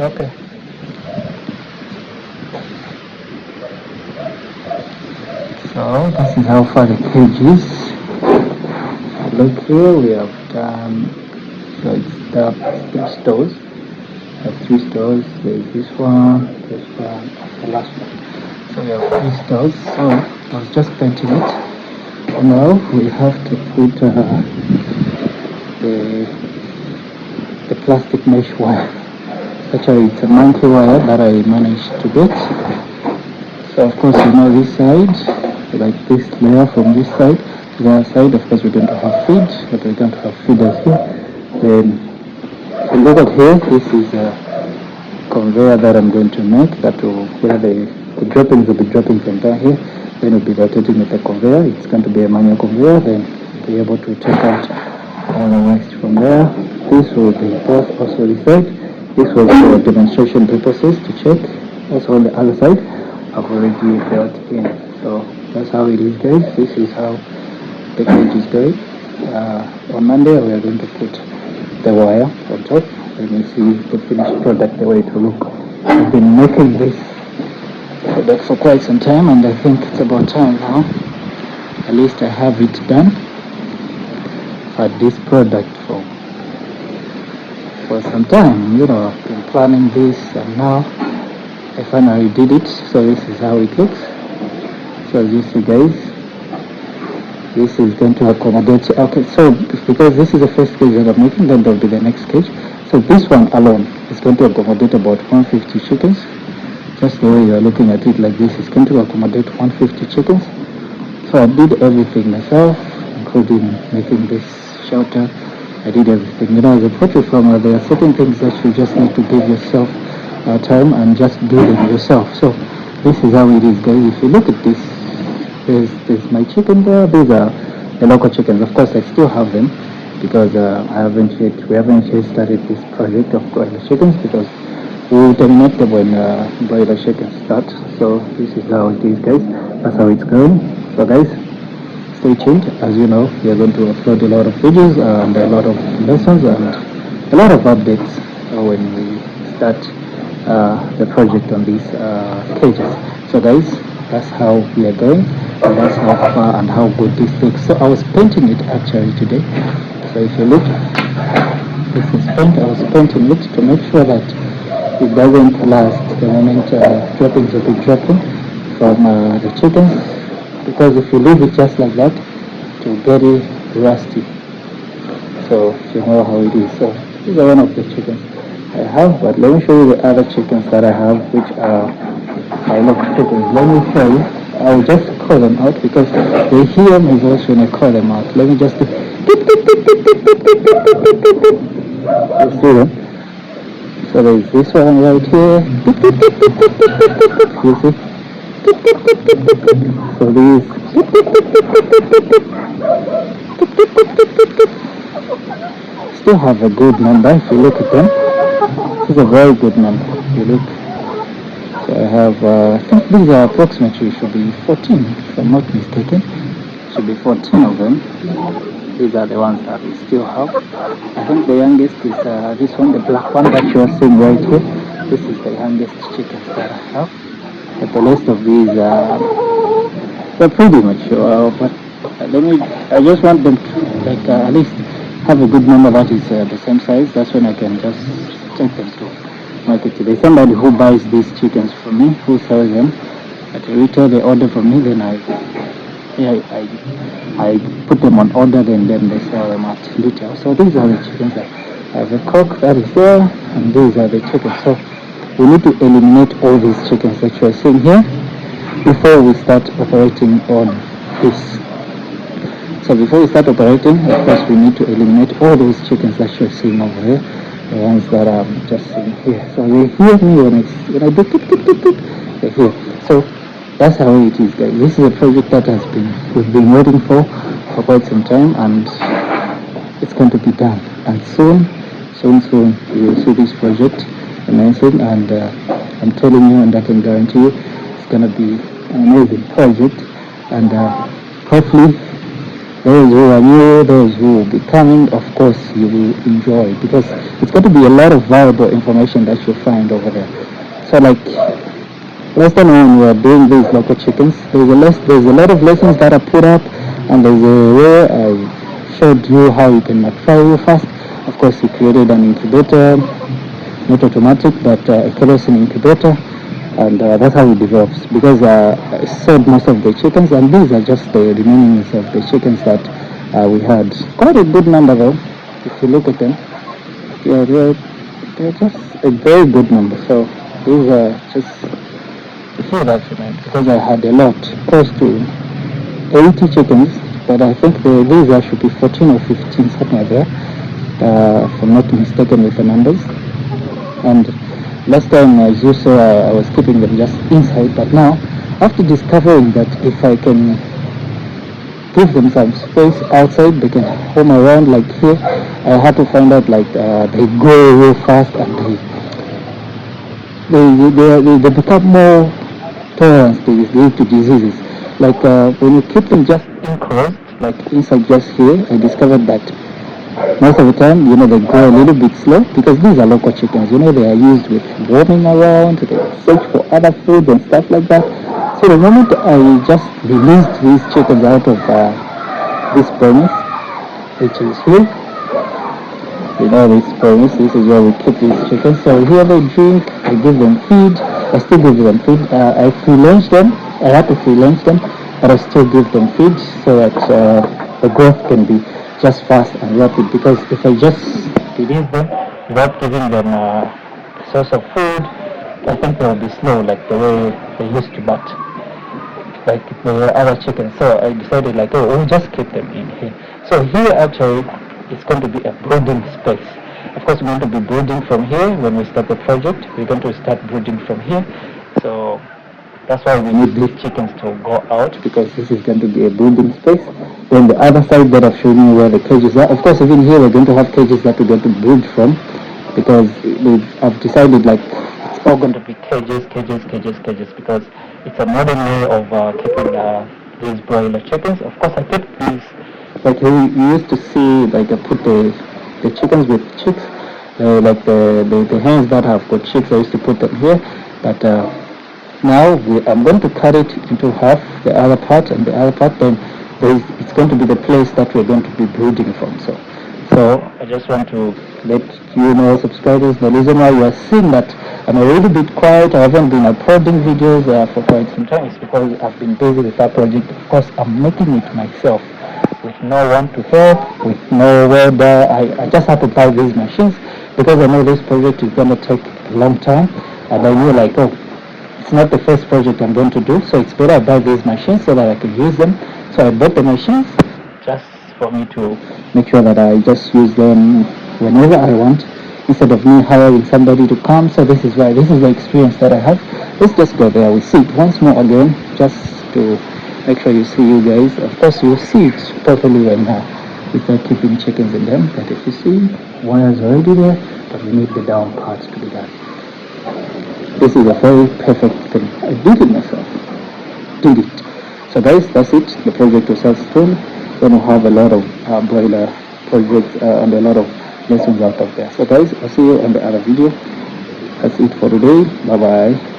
Okay. So this is how far the cage is. Look here, we have done. So it's the 3 stores. We have 3 stores. There's this one, and the last one. So we have 3 stores. So I was just painting it. Now we have to put the plastic mesh wire. Actually, it's a monkey wire that I managed to get. So of course, this side, like this layer from this side, the other side, of course, we're going to have feed, but we're going to have feeders here. Then, if you look at here, this is a conveyor that I'm going to make, that will, where the droppings will be dropping from down here, then we'll be rotating with the conveyor. It's going to be a manual conveyor, then be able to take out all the waste from there. This will be both also this side. This was for demonstration purposes to check. Also on the other side, I've already built in. So that's how it is, guys. This is how the cage is going. On Monday, we are going to put the wire on top. Let me see the finished product, the way it will look. I've been making this product for quite some time, and I think it's about time now. At least I have it done. I've had this product for some time. I've been planning this, and now I finally did it. So this is how it looks. So as you see, guys, this is going to accommodate. Okay, so because this is the first cage that I'm making, then there'll be the next cage. So this one alone is going to accommodate about 150 chickens. Just the way you are looking at it like this, is going to accommodate 150 chickens. So I did everything myself, including making this shelter. I did everything. As a poultry farmer, there are certain things that you just need to give yourself time and just do them yourself. So this is how it is, guys. If you look at this, there's my chicken there. These are the local chickens. Of course, I still have them because we haven't yet started this project of broiler chickens, because we will terminate them when broiler chickens start. So this is how it is, guys. That's how it's going. So guys, stay tuned. As you know, we are going to upload a lot of videos and a lot of lessons and a lot of updates when we start the project on these cages. So guys, that's how we are going, and that's how far and how good this looks. So I was painting it actually today. So if you look, this is paint. I was painting it to make sure that it doesn't last the moment droppings will be dropping from the chickens, because if you leave it just like that, it will get rusty. So you know how it is. So these are one of the chickens I have, but let me show you the other chickens that I have, which are my local chickens. Let me show you. I'll just call them out because they hear my voice when I call them out. Let me just do. You see them? So there's this one right here. You see? So these. Still have a good number if you look at them. This is a very good number. You look. So I have, I think these are approximately, should be 14, if I'm not mistaken. Should be 14 of them. These are the ones that we still have. I think the youngest is this one, the black one that you are seeing right here. This is the youngest chickens that I have. But the rest of these they're pretty mature. But I just want them to at least have a good number that is the same size. That's when I can just take them to market. There's somebody who buys these chickens from me, who sells them at retail. They order from me, then I put them on order, then they sell them at retail. So these are the chickens. I have a cock that is there, and these are the chickens. So we need to eliminate all these chickens that you are seeing here before we start operating on this. So before we start operating, of course, we need to eliminate all those chickens that you're seeing over here, the ones that I'm just seeing here. So they hear me when I do they're here. So that's how it is, guys. This is a project that we've been waiting for quite some time, and it's going to be done. And soon you will see this project amazing, and I'm telling you, and I can guarantee you, it's going to be an amazing project, and hopefully those who are new, those who will be coming, of course you will enjoy, because it's going to be a lot of valuable information that you'll find over there. So like last time when we were doing these local chickens, there's a lot of lessons that are put up, and there's a way I showed you how you can fry fast. Of course, we created an incubator, not automatic, but a kerosene incubator, and that's how it develops. Because I sold most of the chickens, and these are just the remainings of the chickens that we had. Quite a good number though, if you look at them. Yeah, they're just a very good number. So these are just before that, because I had a lot, close to 80 chickens, but I think these should be 14 or 15, something like that, if I'm not mistaken with the numbers. And last time, as you saw, I was keeping them just inside, but now, after discovering that if I can give them some space outside, they can roam around like here, I had to find out like they grow real fast, and they become more tolerance to diseases. Like when you keep them just enclosed, like inside just here, I discovered that most of the time, they grow a little bit slow, because these are local chickens. They are used with roaming around, they search for other foods and stuff like that. So the moment I just released these chickens out of this premise, which is here, this premise, this is where we keep these chickens. So here they drink, I give them feed, I still give them feed. I free-range them, I have to free-range them, but I still give them feed so that the growth can be just fast and rapid. Because if I just release them without giving them a source of food, I think they'll be slow like the way they used to, but like the other chickens. So I decided like, oh, we'll just keep them in here. So here actually it's going to be a brooding space. Of course, we're going to be brooding from here. When we start the project, we're going to start brooding from here. So that's why we need these chickens to go out, because this is going to be a brooding space. Then the other side that I've shown you where the cages are. Of course, even here we're going to have cages that we're going to brood from, because I've decided like it's all going to be cages, because it's a modern way of keeping these broiler chickens. Of course, I keep these, like you used to see, like I put the chickens with chicks, like the hens that have got chicks, I used to put them here, but now I'm going to cut it into half, the other part and the other part, then it's going to be the place that we're going to be brooding from. So I just want to let you know, subscribers, the reason why you are seeing that I'm a little bit quiet, I haven't been uploading videos for quite some time, is because I've been busy with that project. Of course, I'm making it myself, with no one to help, with no weather. I just had to buy these machines, because I know this project is going to take a long time, and I knew like, oh, it's not the first project I'm going to do, so it's better I buy these machines so that I can use them. So I bought the machines just for me to make sure that I just use them whenever I want, instead of me hiring somebody to come. So this is the experience that I have. Let's just go there. We see it once more again, just to make sure you see, you guys. Of course, you'll see it totally right now without keeping chickens in them. But if you see, wire's already there, but we need the down parts to be done. This is a very perfect thing. I did it myself. Did it. So guys, that's it. The project will start soon. Then we'll have a lot of broiler projects and a lot of lessons out of there. So guys, I'll see you on the other video. That's it for today. Bye bye.